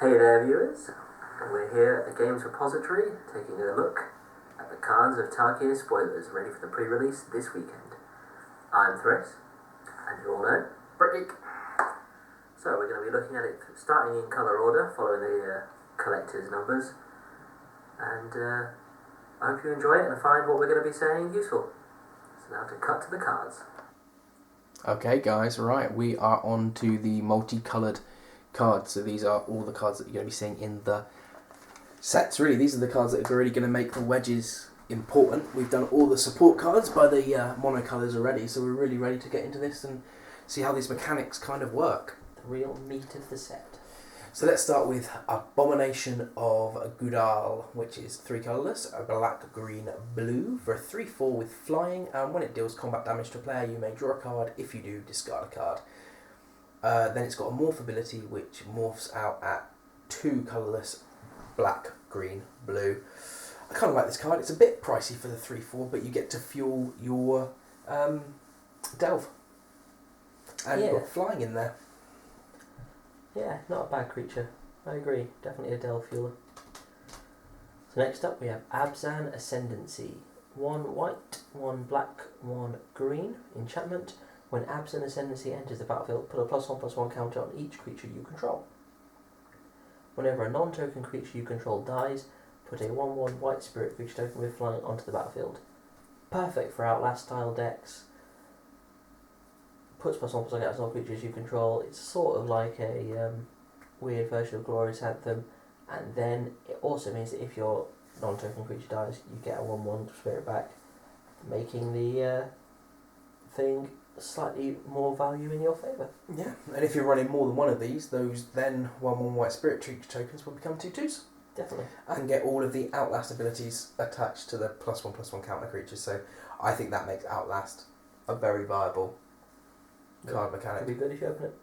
Hey there viewers, we're here at the Games Repository taking a look at the cards of Tarkir spoilers ready for the pre-release this weekend. I'm Thraice, and you all know, BritGeek. So we're going to be looking at it starting in colour order, following the collector's numbers, and I hope you enjoy it and find what we're going to be saying useful. So now to cut to the cards. Okay guys, right, we are on to the multicoloured cards. So these are all the cards that you're going to be seeing in the sets. Really, these are the cards that are really going to make the wedges important. We've done all the support cards by the monocolours already, so we're really ready to get into this and see how these mechanics kind of work. The real meat of the set. So let's start with Abomination of Gudal, which is 3 colourless, a black, green, blue, for a 3/4 with flying, and when it deals combat damage to a player, you may draw a card. If you do, discard a card. Then it's got a morph ability, which morphs out at 2 colourless, black, green, blue. I kind of like this card. It's a bit pricey for the 3/4, but you get to fuel your delve. And you've got flying in there. Yeah, not a bad creature. I agree. Definitely a delve fueler. So next up we have Abzan Ascendancy. 1 white, 1 black, 1 green. Enchantment. When Abzan Ascendancy enters the battlefield, put a +1/+1 counter on each creature you control. Whenever a non-token creature you control dies, put a 1/1 white spirit creature token with flying onto the battlefield. Perfect for Outlast style decks. Puts +1/+1 counters on creatures you control. It's sort of like a weird version of Glorious Anthem, and then it also means that if your non-token creature dies, you get a 1/1 spirit back, making the thing slightly more value in your favour. Yeah, and if you're running more than one of these, those then 1/1 white spirit creature tokens will become 2/2s. Definitely. And get all of the Outlast abilities attached to the +1/+1 counter creatures. So I think that makes Outlast a very viable card mechanic. Could be good if you open it.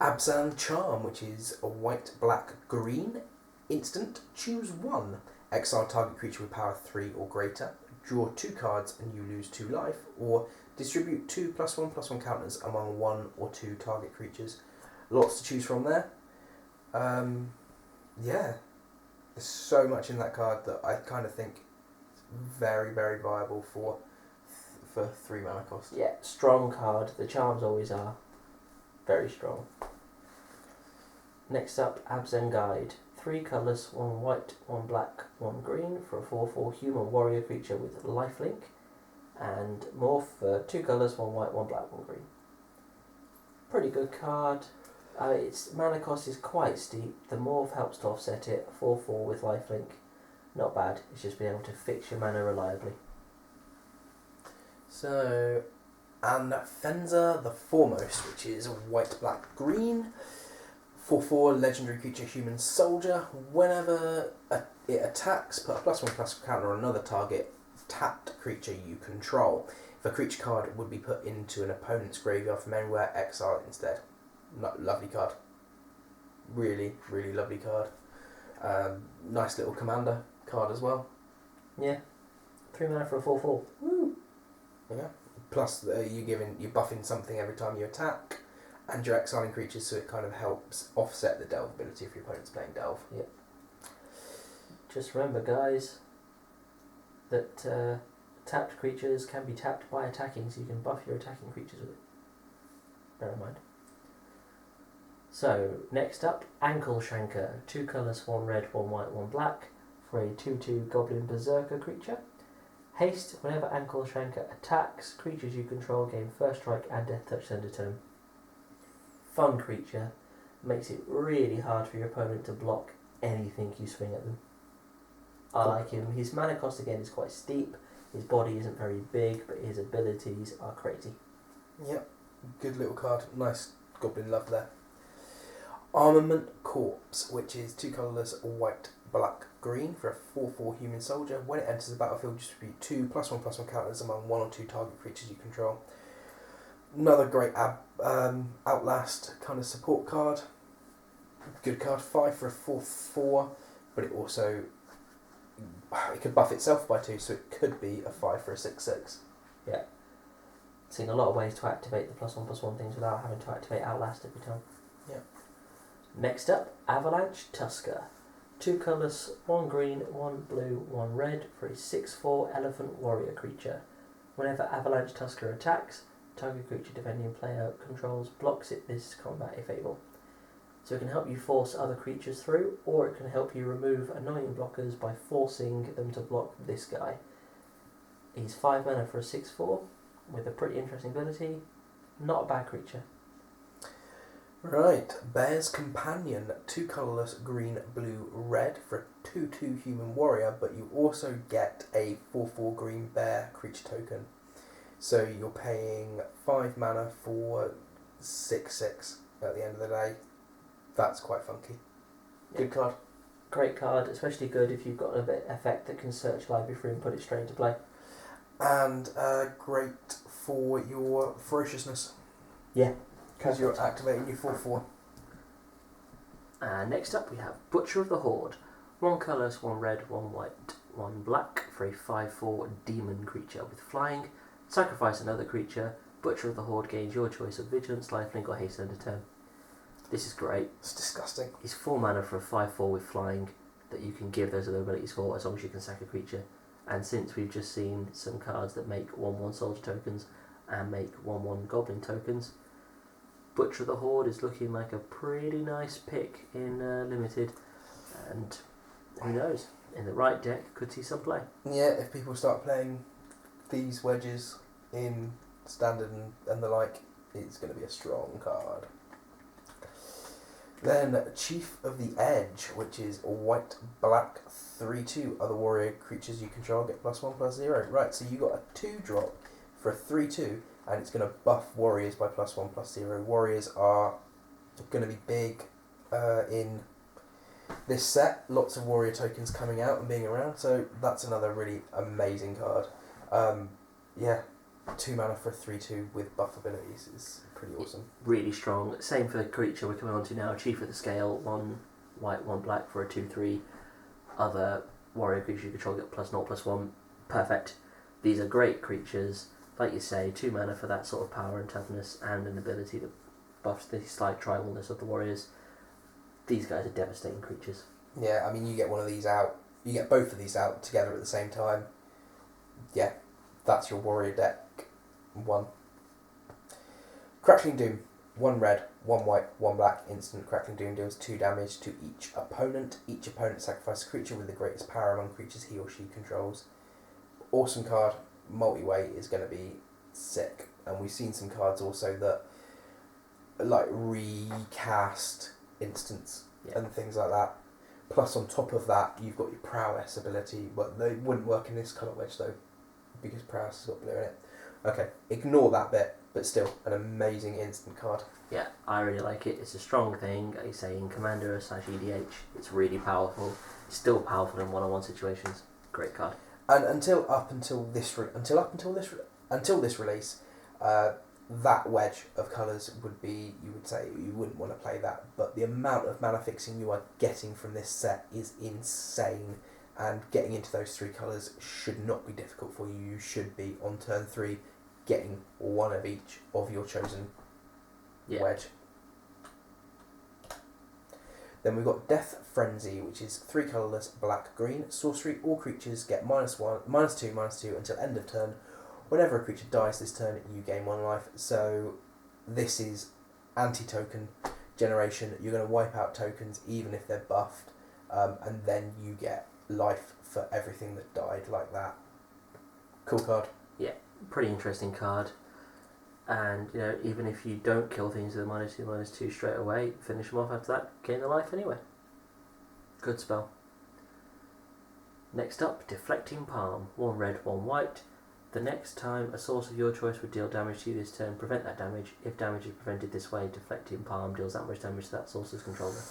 Abzan Charm, which is a white, black, green instant. Choose 1. Exile target creature with power 3 or greater. Draw 2 cards and you lose 2 life. Or distribute 2 +1/+1 counters among 1 or 2 target creatures. Lots to choose from there. Yeah, there's so much in that card that I kind of think is very, very viable for 3 mana cost. Yeah, strong card. The charms always are. Very strong. Next up, Abzan Guide. 3 colours, 1 white, 1 black, 1 green, for a 4/4 human warrior creature with lifelink. And morph for 2 colours, 1 white, 1 black, 1 green. Pretty good card. Its mana cost is quite steep. The morph helps to offset it. 4/4 with lifelink. Not bad. It's just being able to fix your mana reliably. So, and Fenza the Foremost, which is white, black, green. 4/4 legendary creature, human soldier. Whenever it attacks, put a +1/+1 counter on another target tapped creature you control. If a creature card would be put into an opponent's graveyard from anywhere, exile it instead. Lovely card. Really, really lovely card. Nice little commander card as well. Yeah. 3 mana for a 4/4. Woo! Yeah. Plus, you're buffing something every time you attack, and you're exiling creatures, so it kind of helps offset the delve ability if your opponent's playing delve. Yeah. Just remember, guys, that tapped creatures can be tapped by attacking, so you can buff your attacking creatures with it. Bear in mind. So, next up, Ankle Shanker. 2 colours, 1 red, 1 white, 1 black, for a 2/2 Goblin Berserker creature. Haste, whenever Ankle Shanker attacks creatures you control, gain first strike and death touch end of turn. Fun creature. Makes it really hard for your opponent to block anything you swing at them. I like him. His mana cost again is quite steep. His body isn't very big, but his abilities are crazy. Yep, good little card. Nice goblin love there. Armament Corpse, which is 2 colourless, white, black, green, for a 4/4 human soldier. When it enters the battlefield, distribute 2 +1/+1 counters among 1 or 2 target creatures you control. Another great Outlast kind of support card. Good card. 5 for a 4/4, but it also it could buff itself by 2, so it could be a 5 for a 6/6. Yeah. Seeing a lot of ways to activate the +1/+1 things without having to activate Outlast every time. Yeah. Next up, Avalanche Tusker. 2 colours, 1 green, 1 blue, 1 red for a 6/4 elephant warrior creature. Whenever Avalanche Tusker attacks, target creature defending player controls blocks it this combat if able. So it can help you force other creatures through, or it can help you remove annoying blockers by forcing them to block this guy. He's 5 mana for a 6/4 with a pretty interesting ability. Not a bad creature. Right, Bear's Companion, 2 colourless, green, blue, red for a 2/2 human warrior, but you also get a 4/4 green bear creature token. So you're paying 5 mana for 6/6 at the end of the day. That's quite funky. Good card. Great card, especially good if you've got a bit effect that can search library through and put it straight into play. And great for your ferociousness. Yeah. Because you're activating your 4/4. Next up we have Butcher of the Horde. 1 colourless, 1 red, 1 white, 1 black for a 5/4 demon creature with flying. Sacrifice another creature. Butcher of the Horde gains your choice of Vigilance, Lifelink or Haste end of turn. This is great. It's disgusting. It's 4 mana for a 5/4 with flying that you can give those other abilities for as long as you can sack a creature. And since we've just seen some cards that make 1/1 soldier tokens and make 1/1 goblin tokens, Butcher of the Horde is looking like a pretty nice pick in Limited, and who knows, in the right deck could see some play. Yeah, if people start playing these wedges in Standard and the like, it's going to be a strong card. Then Chief of the Edge, which is white, black, 3/2. Other warrior creatures you control get +1/+0. Right, so you got a 2-drop for a 3/2, and it's going to buff warriors by +1/+0. Warriors are going to be big in this set. Lots of warrior tokens coming out and being around, so that's another really amazing card. Yeah, 2 mana for a 3/2 with buff abilities is pretty awesome. Really strong. Same for the creature we're coming on to now. Chief of the Scale, 1 white, 1 black for a 2/3. Other warrior creatures you control get +0/+1. Perfect. These are great creatures. Like you say, 2 mana for that sort of power and toughness and an ability that buffs the slight tribalness of the warriors. These guys are devastating creatures. Yeah, I mean, you get one of these out, you get both of these out together at the same time. Yeah, that's your warrior deck. 1. Crackling Doom, 1 red, 1 white, 1 black, instant. Crackling Doom deals 2 damage to each opponent. Each opponent sacrifices a creature with the greatest power among creatures he or she controls. Awesome card. Multi-way is going to be sick. And we've seen some cards also that like recast instants and things like that. Plus on top of that, you've got your prowess ability, but they wouldn't work in this colour wedge though, because prowess has got blue in it. Okay, ignore that bit, but still an amazing instant card. Yeah, I really like it. It's a strong thing. Like you say, in Commander / EDH, it's really powerful. It's still powerful in one-on-one situations. Great card. And until this release, that wedge of colours would be, you would say you wouldn't want to play that, but the amount of mana fixing you are getting from this set is insane, and getting into those 3 colours should not be difficult for you. You should be on turn 3 getting one of each of your chosen wedge. Then we've got Death Frenzy, which is 3 colourless, black, green, sorcery. All creatures get -1, -2 until end of turn. Whenever a creature dies this turn, you gain 1 life. So this is anti-token generation. You're going to wipe out tokens even if they're buffed, and then you get life for everything that died like that. Cool card. Yeah, pretty interesting card. And you know, even if you don't kill things with a -2/-2 straight away, finish them off after that, gain the life anyway. Good spell. Next up, Deflecting Palm. 1 red, 1 white. The next time a source of your choice would deal damage to you this turn, prevent that damage. If damage is prevented this way, Deflecting Palm deals that much damage to that source's controller.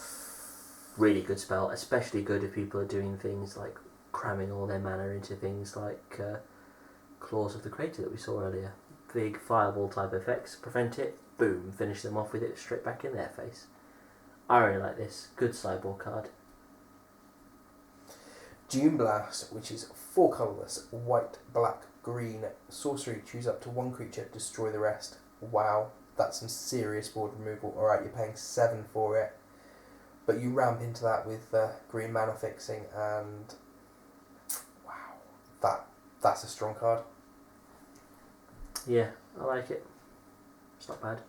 Really good spell, especially good if people are doing things like cramming all their mana into things like Claws of the Creator that we saw earlier. Big fireball type effects, prevent it, boom, finish them off with it straight back in their face. I really like this. Good sideboard card. Dune Blast, which is 4 colourless, white, black, green, sorcery. Choose up to 1 creature, destroy the rest. Wow, that's some serious board removal. Alright, you're paying 7 for it. But you ramp into that with green mana fixing, and wow, that's a strong card. Yeah, I like it. It's not bad.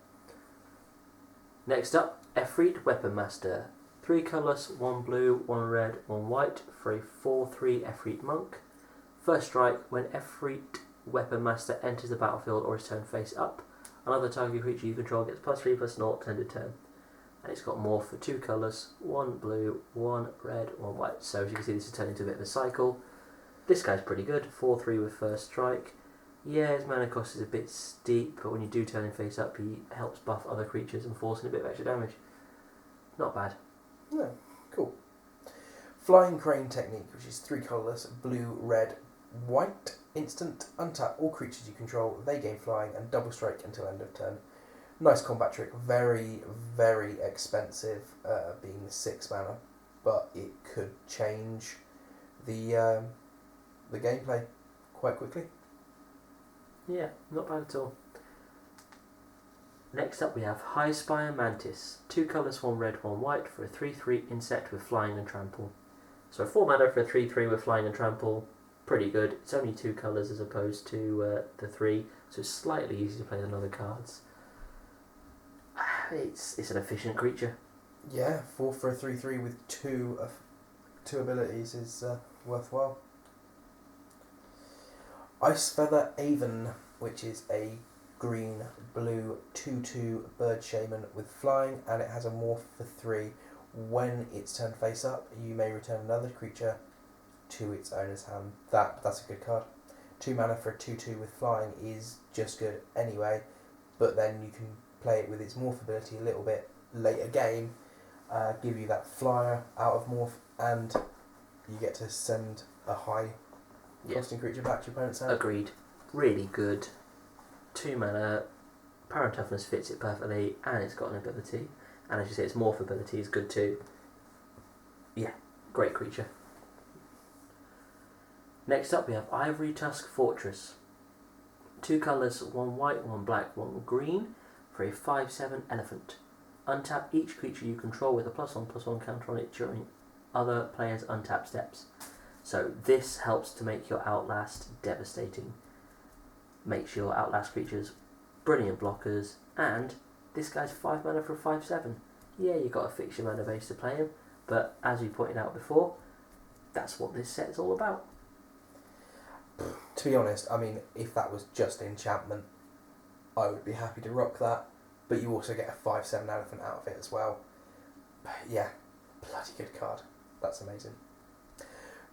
Next up, Efreet Weapon Master. 3 colourless, 1 blue, 1 red, 1 white for a 4/3 Efreet Monk. First strike, when Efreet Weapon Master enters the battlefield or is turned face up, another target creature you control gets +3/+0 to end of turn. And it's got morph for 2 colours, 1 blue, 1 red, 1 white. So as you can see, this is turning into a bit of a cycle. This guy's pretty good, 4/3 with first strike. Yeah, his mana cost is a bit steep, but when you do turn him face up, he helps buff other creatures and forcing a bit of extra damage. Not bad. No, cool. Flying Crane technique, which is 3 colourless, blue, red, white, instant, untap all creatures you control, they gain flying and double strike until end of turn. Nice combat trick, very, very expensive, being 6 mana, but it could change the gameplay quite quickly. Yeah, not bad at all. Next up we have High Spire Mantis. 2 colours, 1 red, 1 white for a 3/3 insect with flying and trample. So 4 mana for a 3/3 with flying and trample, pretty good. It's only 2 colours as opposed to the 3, so it's slightly easier to play than other cards. It's an efficient creature. Yeah, 4 for a 3/3 with two abilities is worthwhile. Ice Feather Avon, which is a green, blue, 2/2 bird shaman with flying, and it has a morph for 3. When it's turned face up, you may return another creature to its owner's hand. That's a good card. 2 mana for a 2/2 with flying is just good anyway, but then you can play it with its morph ability a little bit later game, give you that flyer out of morph, and you get to send a high costing creature back to your opponent's hand. Agreed. Really good. 2 mana, power and toughness fits it perfectly, and it's got an ability. And as you say, its morph ability is good too. Yeah, great creature. Next up we have Ivory Tusk Fortress. 2 colours, 1 white, 1 black, 1 green for a 5/7 elephant. Untap each creature you control with a +1/+1 counter on it during other players' untap steps. So this helps to make your Outlast devastating. Makes your Outlast creatures brilliant blockers, and this guy's 5 mana for a 5/7. Yeah, you've got to fix your mana base to play him, but as we pointed out before, that's what this set is all about. To be honest, I mean, if that was just enchantment, I would be happy to rock that, but you also get a 5/7 elephant out of it as well. Yeah, bloody good card. That's amazing.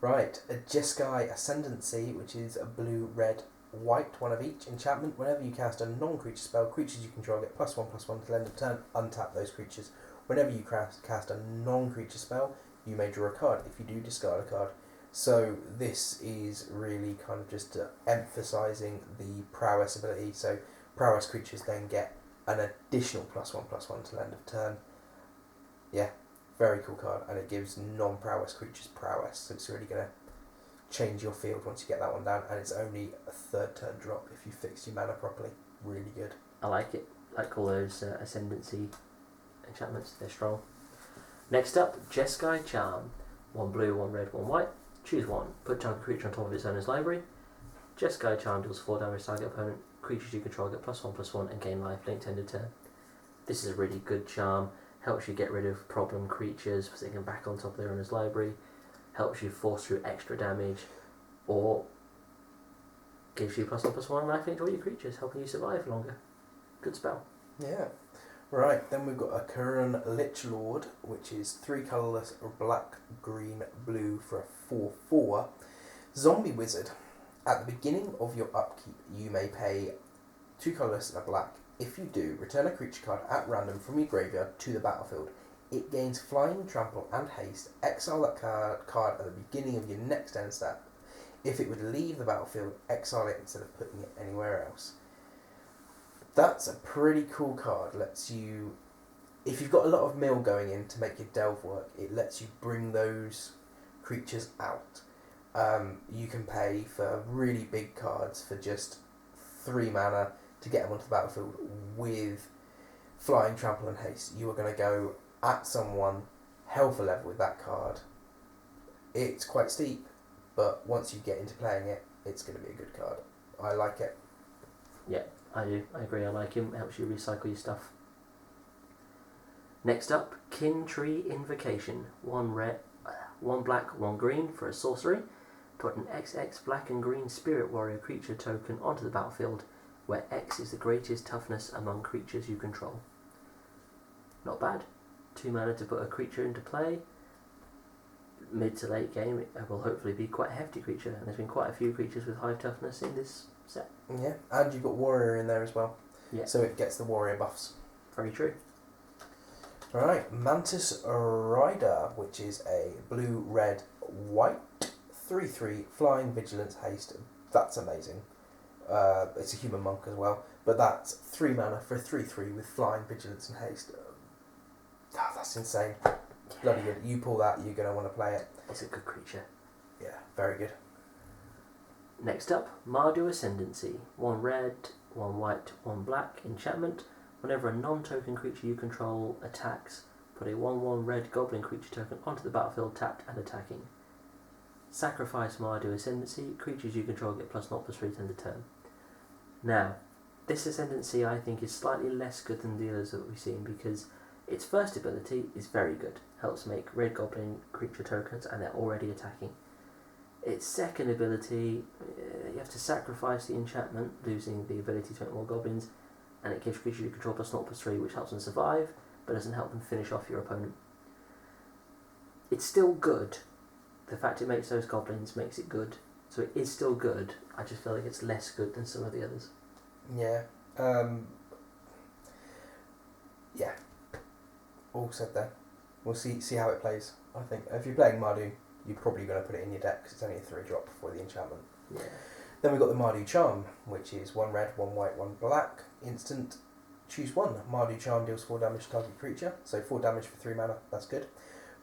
Right, a Jeskai Ascendancy, which is a blue, red, white, one of each. Enchantment, whenever you cast a non-creature spell, creatures you control get +1/+1 till end of turn, untap those creatures. Whenever you cast a non-creature spell, you may draw a card. If you do, discard a card. So this is really kind of just emphasising the prowess ability. So prowess creatures then get an additional +1/+1 till end of turn. Yeah, very cool card, and it gives non-prowess creatures prowess. So it's really going to change your field once you get that one down, and it's only a 3rd turn drop if you fix your mana properly. Really good. I like it. Like all those Ascendancy enchantments, they're strong. Next up, Jeskai Charm. 1 blue, 1 red, 1 white. Choose one. Put target creature on top of its owner's library. Jeskai Charm deals 4 damage to target opponent. Creatures you control get +1/+1 and gain life linked to end of turn. This is a really good charm. Helps you get rid of problem creatures so they can back on top of their owner's library. Helps you force through extra damage, or gives you +1/+1 life linked to all your creatures, helping you survive longer. Good spell. Yeah. Right, then we've got a Kurun Lich Lord, which is 3 colourless, black, green, blue for a 4/4 zombie wizard. At the beginning of your upkeep, you may pay 2 colourless and a black. If you do, return a creature card at random from your graveyard to the battlefield. It gains flying, trample, and haste. Exile that card at the beginning of your next end step. If it would leave the battlefield, exile it instead of putting it anywhere else. That's a pretty cool card. Lets you, if you've got a lot of mill going in to make your delve work, it lets you bring those creatures out. You can pay for really big cards for just 3 mana to get them onto the battlefield with flying, trample, and haste. You are going to go at someone, Helfer level with that card, it's quite steep, but once you get into playing it, it's going to be a good card. I like it. Yeah, I do. I agree. I like him. It helps you recycle your stuff. Next up, Kin Tree Invocation. 1 red, 1 black, 1 green for a sorcery. Put an XX black and green Spirit Warrior creature token onto the battlefield, where X is the greatest toughness among creatures you control. Not bad. 2 mana to put a creature into play. Mid to late game, it will hopefully be quite a hefty creature, and there's been quite a few creatures with high toughness in this set. Yeah, and you've got Warrior in there as well. Yeah. So it gets the Warrior buffs. Very true. Alright, Mantis Rider, which is a blue, red, white, 3/3, flying, vigilance, haste. That's amazing. It's a human monk as well, but that's 3 mana for a 3/3 with flying, vigilance, and haste. That's insane. Bloody good. You pull that, you're going to want to play it. It's a good creature. Yeah, very good. Next up, Mardu Ascendancy. 1 red, 1 white, 1 black. Enchantment. Whenever a non-token creature you control attacks, put a 1/1 red goblin creature token onto the battlefield tapped and attacking. Sacrifice Mardu Ascendancy. Creatures you control get +0/+3 to end the turn. Now, this Ascendancy I think is slightly less good than the others that we've seen, because its first ability is very good. Helps make red goblin creature tokens and they're already attacking. Its second ability, you have to sacrifice the enchantment, losing the ability to make more goblins, and it gives creatures you control +0/+3, which helps them survive, but doesn't help them finish off your opponent. It's still good. The fact it makes those goblins makes it good. So it is still good. I just feel like it's less good than some of the others. Yeah. Yeah. All said there. We'll see how it plays. I think if you're playing Mardu, you're probably going to put it in your deck because it's only a 3-drop before the enchantment. Yeah. Then we've got the Mardu Charm, which is 1 red, 1 white, 1 black. Instant, choose 1. Mardu Charm deals 4 damage to target creature, so 4 damage for 3 mana, that's good.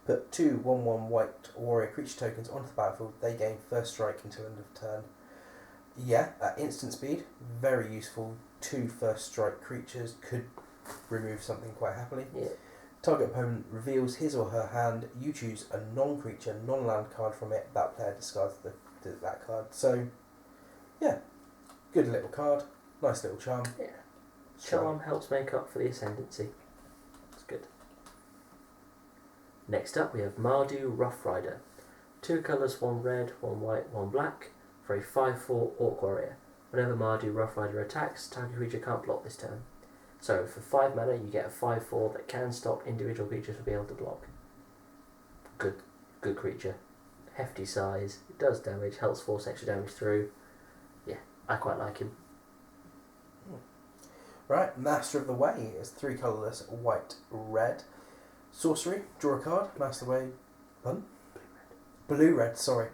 Put 2 1/1 white warrior creature tokens onto the battlefield. They gain first strike until end of turn. Yeah, at instant speed, very useful. 2 first strike creatures could remove something quite happily. Yeah. Target opponent reveals his or her hand. You choose a non-creature, non-land card from it. That player discards that card. So, yeah, good little card. Nice little charm. Yeah. Charm helps make up for the Ascendancy. It's good. Next up we have Mardu Rough Rider. 2 colours, 1 red, 1 white, 1 black, for a 5/4 Orc Warrior. Whenever Mardu Rough Rider attacks, target creature can't block this turn. So for 5 mana you get a 5/4 that can stop individual creatures from being able to block. Good creature. Hefty size, it does damage, helps force extra damage through. Yeah, I quite like him. Right, Master of the Way is 3 colourless, white, red. Sorcery, draw a card, Master of the Way. Pardon? Blue red, sorry.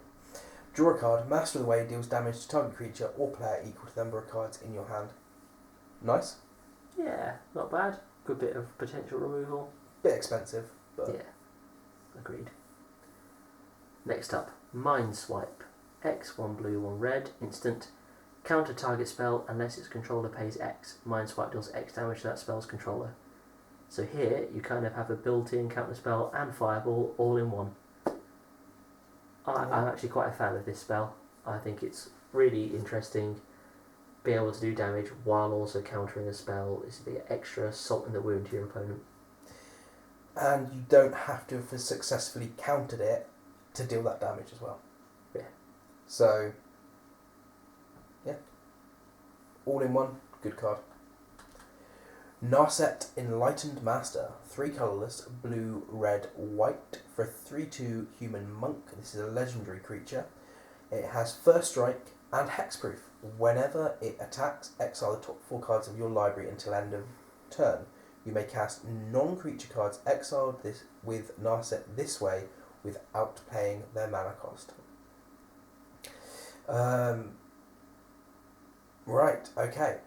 Draw a card, Master of the Way deals damage to target creature or player equal to the number of cards in your hand. Nice. Yeah, not bad. Good bit of potential removal. Bit expensive, but Yeah, agreed. Next up, Mind Swipe. X, 1 blue, 1 red, instant. Counter target spell unless its controller pays X. Mind Swipe deals X damage to that spell's controller. So here, you kind of have a built-in counter spell and fireball all in one. I'm actually quite a fan of this spell. I think it's really interesting. Be able to do damage while also countering a spell is the extra salt in the wound to your opponent. and you don't have to have successfully countered it to deal that damage as well. Yeah. So, yeah. All in one, good card. Narset Enlightened Master, 3 colourless, blue, red, white, for a 3/2 human monk. This is a legendary creature. It has first strike and hexproof. Whenever it attacks, exile the top 4 cards of your library until end of turn. You may cast non-creature cards exiled with Narset this way without paying their mana cost. Right, okay.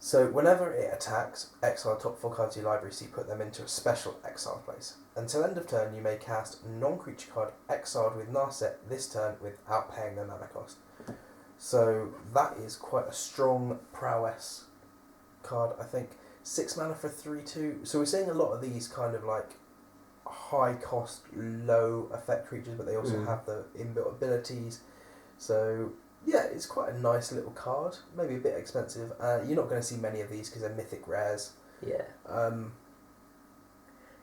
So whenever it attacks, exile the top 4 cards of your library, so you put them into a special exile place. Until end of turn, you may cast non-creature card exiled with Narset this turn without paying their mana cost. So that is quite a strong prowess card, I think. 6 mana for 3/2. So we're seeing a lot of these kind of like high cost, low effect creatures, but they also have the inbuilt abilities. So yeah, it's quite a nice little card. Maybe a bit expensive. You're not going to see many of these because they're mythic rares. Yeah.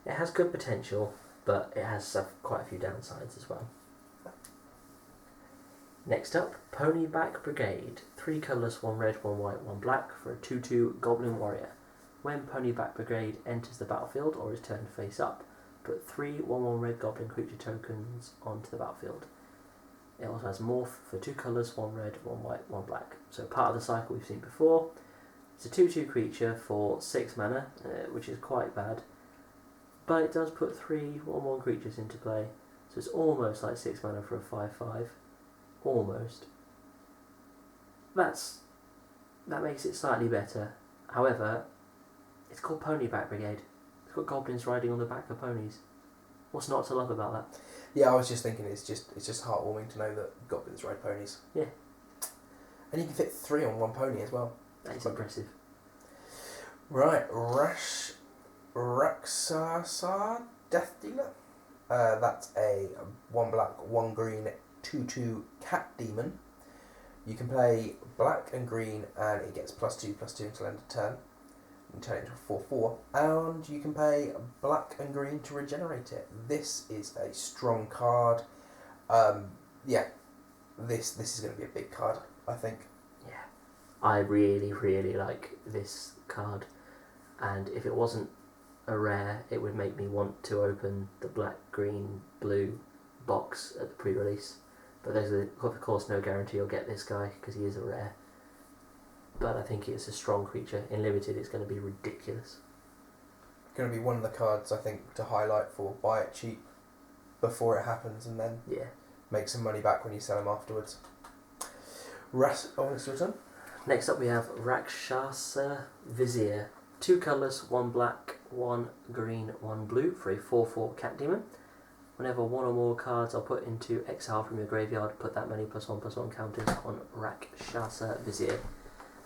It has good potential, but it has quite a few downsides as well. Next up, Ponyback Brigade. 3 colours, 1 red, 1 white, 1 black for a 2/2 Goblin Warrior. When Ponyback Brigade enters the battlefield or is turned face up, put 3 1/1 red Goblin creature tokens onto the battlefield. It also has Morph for 2 colours, 1 red, 1 white, 1 black. So part of the cycle we've seen before. It's a 2/2 creature for 6 mana, which is quite bad. But it does put 3 1/1 creatures into play. So it's almost like 6 mana for a 5/5. Almost. That makes it slightly better. However, it's called Ponyback Brigade. It's got goblins riding on the back of ponies. What's not to love about that? Yeah, I was just thinking it's just heartwarming to know that goblins ride ponies. Yeah. And you can fit 3 on 1 pony as well. That is impressive. Right, Raksasa Death Dealer. That's a 1 black, 1 green, 2/2 cat demon. You can play black and green and it gets +2/+2 until end of turn. You can turn it into a 4/4 and you can pay black and green to regenerate it. This is a strong card. Yeah, this is going to be a big card, I think. Yeah, I really, really like this card, and if it wasn't a rare, it would make me want to open the black, green, blue box at the pre-release. But there's of course no guarantee you'll get this guy because he is a rare. But I think it's a strong creature. In limited, it's going to be ridiculous. Going to be one of the cards I think to highlight for buy it cheap before it happens and then make some money back when you sell them afterwards. It's your turn. Next up we have Rakshasa Vizier. 2 colours, 1 black, 1 green, 1 blue for a 4/4 cat demon. Whenever 1 or more cards are put into exile from your graveyard, put that many +1/+1 counters on Rakshasa Vizier.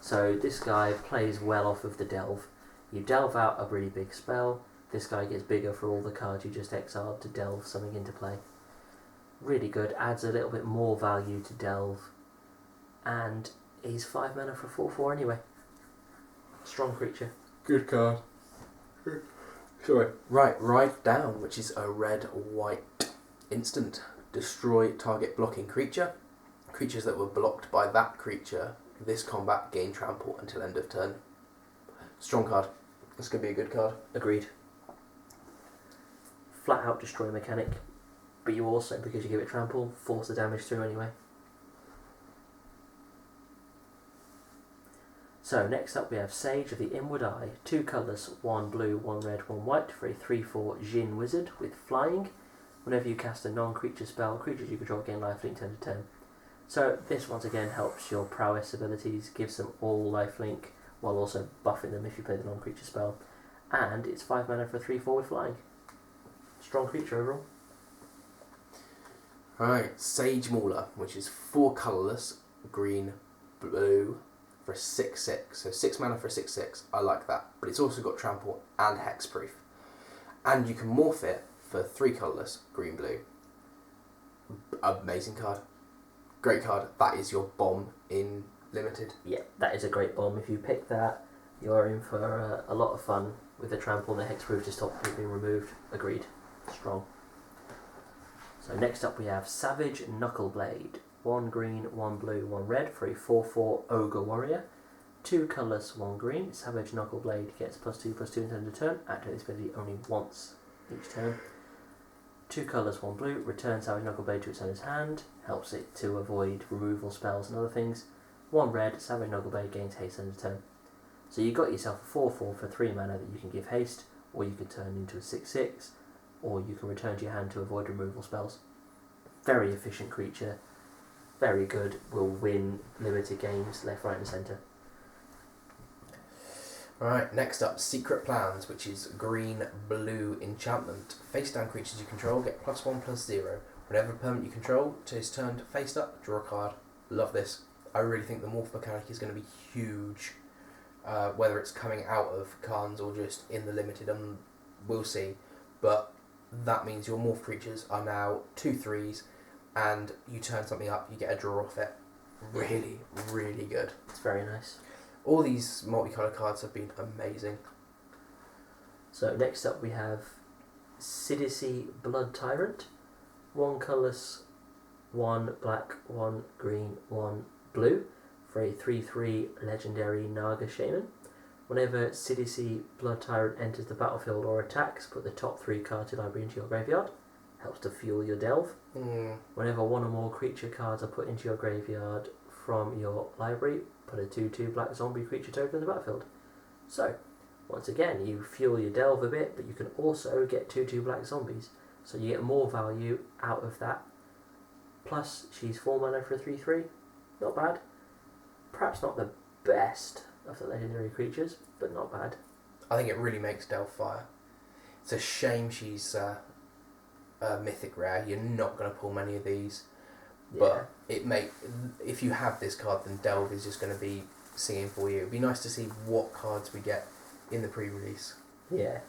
So this guy plays well off of the delve. You delve out a really big spell, this guy gets bigger for all the cards you just exiled to delve something into play. Really good, adds a little bit more value to delve, and he's 5 mana for 4/4 anyway. Strong creature. Good card. Sorry. Right, Ride Down, which is a red-white instant. Destroy target blocking creature. Creatures that were blocked by that creature this combat gain trample until end of turn. Strong card. This could be a good card. Agreed. Flat out destroy mechanic, but you also, because you give it trample, force the damage through anyway. So next up we have Sage of the Inward Eye. 2 colours, 1 blue, 1 red, 1 white for a 3/4 Djinn Wizard with flying. Whenever you cast a non-creature spell, creatures you control gain lifelink turn to turn. So this once again helps your prowess abilities, gives them all lifelink while also buffing them if you play the non-creature spell. And it's 5 mana for a 3/4 with flying. Strong creature overall. Right, Sage Mauler, which is 4 colourless, green, blue, for a 6/6. So 6 mana for a 6/6. I like that. But it's also got trample and hexproof. And you can morph it for 3 colourless, green, blue. Amazing card. Great card. That is your bomb in limited. Yeah, that is a great bomb. If you pick that, you're in for a lot of fun with the trample and the hexproof to stop it being removed. Agreed. Strong. So next up we have Savage Knuckleblade. 1 green, 1 blue, 1 red for a 4/4 Ogre Warrior. 2 colours, 1 green. Savage Knuckleblade gets +2/+2 until end of turn. Activate this ability only once each turn. 2 colours, 1 blue. Return Savage Knuckleblade to its owner's hand. Helps it to avoid removal spells and other things. 1 red. Savage Knuckleblade gains haste end of turn. So you got yourself a 4/4 for 3 mana that you can give haste, or you can turn into a 6/6, or you can return to your hand to avoid removal spells. Very efficient creature. Very good. Will win limited games left, right and centre. Alright, next up, Secret Plans, which is green-blue enchantment. Face down creatures you control get +1/+0. Whenever a permanent you control is turned face up, draw a card. Love this. I really think the morph mechanic is going to be huge. Whether it's coming out of Khans or just in the limited, we'll see. But that means your morph creatures are now 2/3s, and you turn something up, you get a draw off it. Really, really good. It's very nice. All these multicolour cards have been amazing. So next up we have Sidisi Blood Tyrant. 1 colourless, 1 black, 1 green, 1 blue for a 3/3 legendary Naga Shaman. Whenever Sidisi Blood Tyrant enters the battlefield or attacks, put the top 3 cards in your library into your graveyard. Helps to fuel your delve. Whenever 1 or more creature cards are put into your graveyard from your library, put a 2/2 black zombie creature token in the battlefield. So, once again, you fuel your delve a bit, but you can also get 2/2 black zombies. So you get more value out of that. Plus, she's 4 mana for a 3/3. Not bad. Perhaps not the best of the legendary creatures, but not bad. I think it really makes delve fire. It's a shame she's a mythic rare. You're not going to pull many of these. Yeah. But if you have this card, then delve is just going to be singing for you. It'd be nice to see what cards we get in the pre-release. Yeah.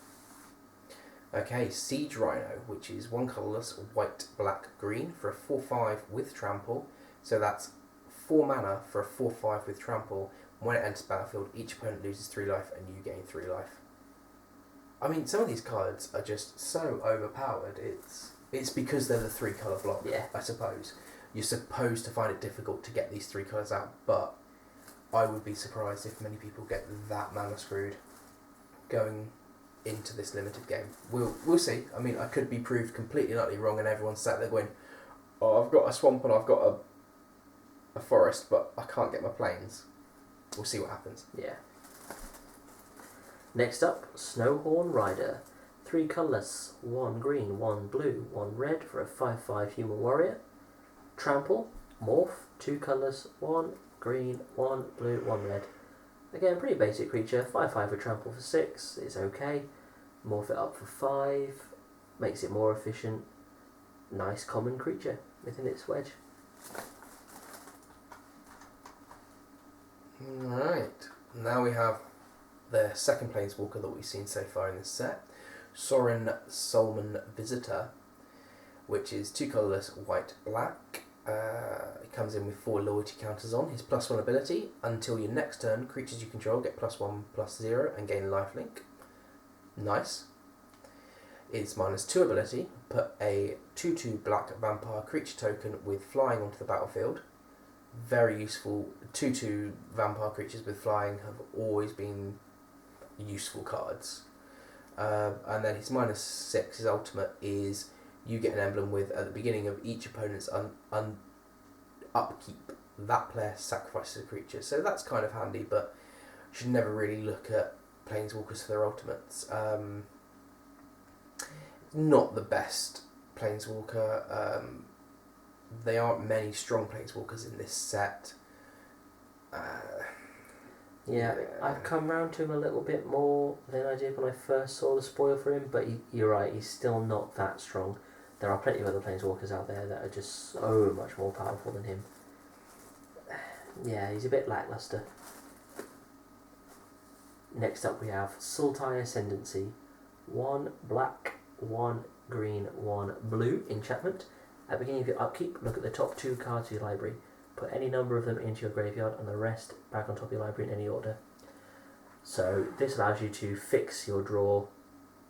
Okay, Siege Rhino, which is 1 colourless, white, black, green for a 4/5 with trample. So that's 4 mana for a 4/5 with trample. When it enters battlefield, each opponent loses 3 life and you gain 3 life. I mean, some of these cards are just so overpowered. It's because they're the 3 colour block, Yeah. I suppose. You're supposed to find it difficult to get these 3 colours out, but I would be surprised if many people get that mana screwed going into this limited game. We'll see. I mean, I could be proved completely and utterly wrong, and everyone's sat there going, "Oh, I've got a swamp and I've got a forest, but I can't get my plains." We'll see what happens. Yeah. Next up, Snowhorn Rider. 3 colourless, 1 green, 1 blue, 1 red for a 5/5 human warrior. Trample, morph, 2 colourless, 1 green, 1 blue, 1 red. Again, pretty basic creature. 5/5 with trample for 6 is okay. Morph it up for 5, makes it more efficient. Nice common creature within its wedge. Right, now we have the second Planeswalker that we've seen so far in this set, Sorin Solman Visitor, which is 2 colourless, white, black. It comes in with 4 loyalty counters on. His +1 ability, until your next turn, creatures you control get +1/+0 and gain lifelink. Nice. Its -2 ability, put a 2/2 black vampire creature token with flying onto the battlefield. Very useful. 2/2 vampire creatures with flying have always been useful cards. And then his -6, his ultimate, is you get an emblem with, at the beginning of each opponent's upkeep, that player sacrifices a creature. So that's kind of handy, but you should never really look at Planeswalkers for their ultimates. Not the best Planeswalker. There aren't many strong Planeswalkers in this set. Yeah, I've come round to him a little bit more than I did when I first saw the spoil for him, but you're right, he's still not that strong. There are plenty of other Planeswalkers out there that are just so much more powerful than him. Yeah, he's a bit lackluster. Next up we have Sultai Ascendancy. 1 black, 1 green, 1 blue enchantment. At the beginning of your upkeep, look at the top 2 cards of your library. Put any number of them into your graveyard and the rest back on top of your library in any order. So this allows you to fix your draw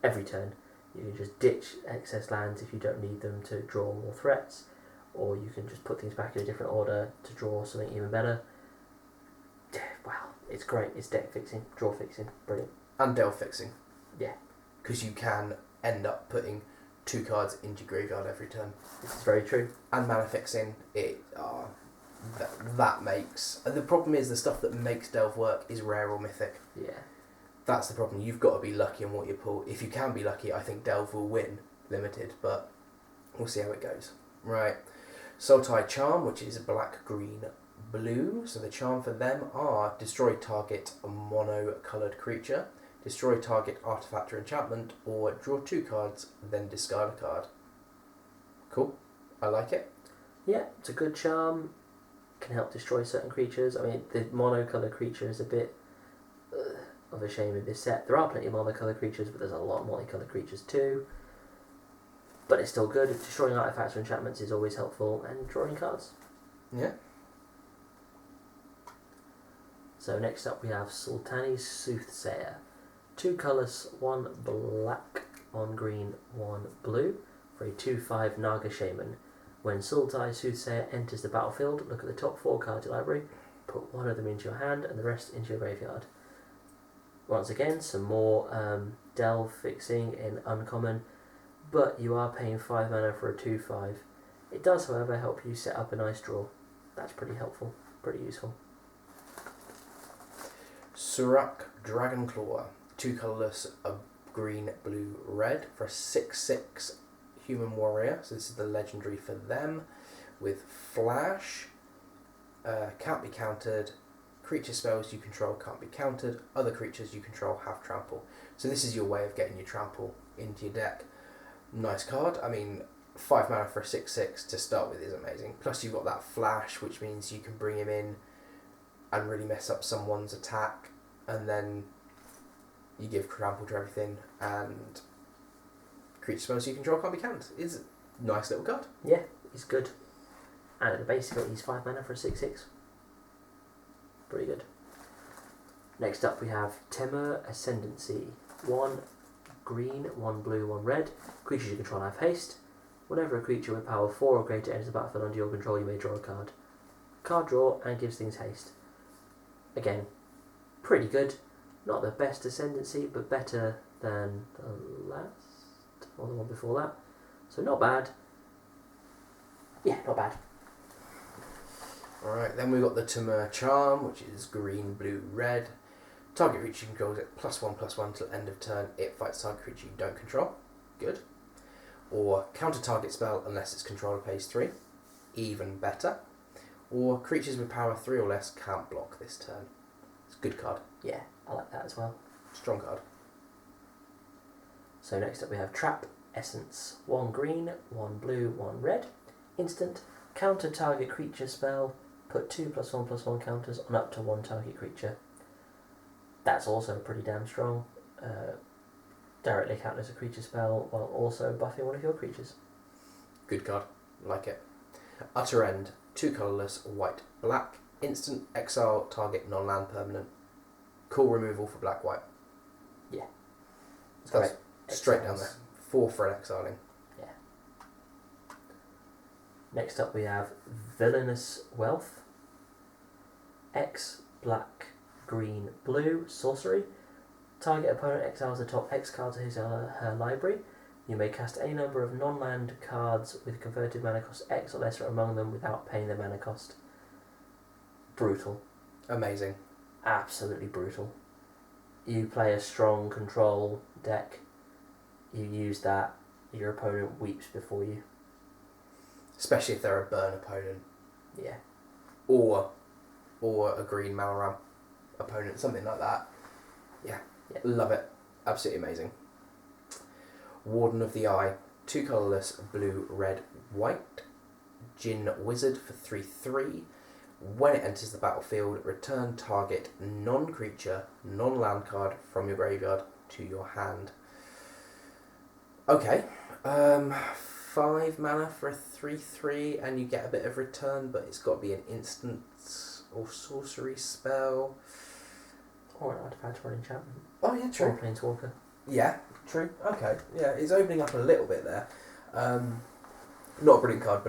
every turn. You can just ditch excess lands if you don't need them to draw more threats, or you can just put things back in a different order to draw something even better. Wow, it's great. It's deck fixing, draw fixing, brilliant. And delve fixing. Yeah. Because you can end up putting 2 cards into your graveyard every turn. This is very true. And mana fixing, that makes... The problem is the stuff that makes delve work is rare or mythic. Yeah. That's the problem. You've got to be lucky in what you pull. If you can be lucky, I think delve will win limited, but we'll see how it goes. Right. Sultai Charm, which is black, green, blue. So the charm for them are destroy target mono-coloured creature, destroy target artifact or enchantment, or draw 2 cards, then discard a card. Cool. I like it. Yeah, it's a good charm. Can help destroy certain creatures. I mean, the mono-coloured creature is a bit of a shame in this set. There are plenty of mono-coloured creatures, but there's a lot of multi-coloured creatures too. but it's still good. Destroying artifacts or enchantments is always helpful, and drawing cards. Yeah. So next up we have Sultani's Soothsayer. 2 colours, 1 black, 1 green, 1 blue, for a 2/5 Naga Shaman. When Sultani's Soothsayer enters the battlefield, look at the top 4 cards of your library, put 1 of them into your hand and the rest into your graveyard. Once again, some more delve fixing in uncommon, but you are paying 5 mana for a 2/5. It does, however, help you set up a nice draw. That's pretty helpful, pretty useful. Surak Dragonclaw. 2 colourless, a green, blue, red for a 6/6 human warrior. So this is the legendary for them, with flash, can't be countered, creature spells you control can't be countered, other creatures you control have trample. So this is your way of getting your trample into your deck. Nice card. I mean, 5 mana for a 6/6 to start with is amazing. Plus you've got that flash, which means you can bring him in and really mess up someone's attack, and then you give trample to everything, and creature spells you control can't be countered. It's a nice little card. Yeah, he's good. And basically he's 5 mana for a 6/6. Pretty good. Next up we have Temur Ascendancy. 1 green, 1 blue, 1 red. Creatures you control have haste. Whenever a creature with power 4 or greater enters the battlefield under your control, you may draw a card. Card draw and gives things haste. Again, pretty good. Not the best Ascendancy, but better than the last, or the one before that. So not bad. Yeah, not bad. Alright, then we've got the Temur Charm, which is green, blue, red. Target creature you control it +1/+1 till end of turn. It fights target creature you don't control. Good. Or counter target spell unless its controller pays 3. Even better. Or creatures with power 3 or less can't block this turn. It's a good card. Yeah, I like that as well. Strong card. So next up we have Trap Essence. 1 green, 1 blue, 1 red. Instant. Counter target creature spell. Put 2 +1/+1 counters on up to 1 target creature. That's also pretty damn strong. Directly counters a creature spell while also buffing one of your creatures. Good card. Like it. Utter End. 2 colourless, white, black. Instant. Exile target non-land permanent. Cool removal for black, white. Yeah. That's Great. straight down Exiles. there. 4 for an exiling. Yeah. Next up we have Villainous Wealth. X, black, green, blue, sorcery. Target opponent exiles the top X cards of his or her library. You may cast any number of non-land cards with converted mana cost X or lesser among them without paying the mana cost. Brutal. Amazing. Absolutely brutal. You play a strong control deck, you use that, your opponent weeps before you. Especially if they're a burn opponent. Yeah. Or a green Malram opponent, something like that. Yeah. Love it. Absolutely amazing. Warden of the Eye. 2 colourless, blue, red, white. Djinn Wizard for 3/3. When it enters the battlefield, return target non-creature, non-land card from your graveyard to your hand. Okay. 5 mana for a 3/3 and you get a bit of return, but it's got to be an instant or sorcery spell. Or an artifact or an enchantment. Oh yeah, Or a true. planeswalker. Yeah, true. Okay. Yeah, it's opening up a little bit there. Not a brilliant card, but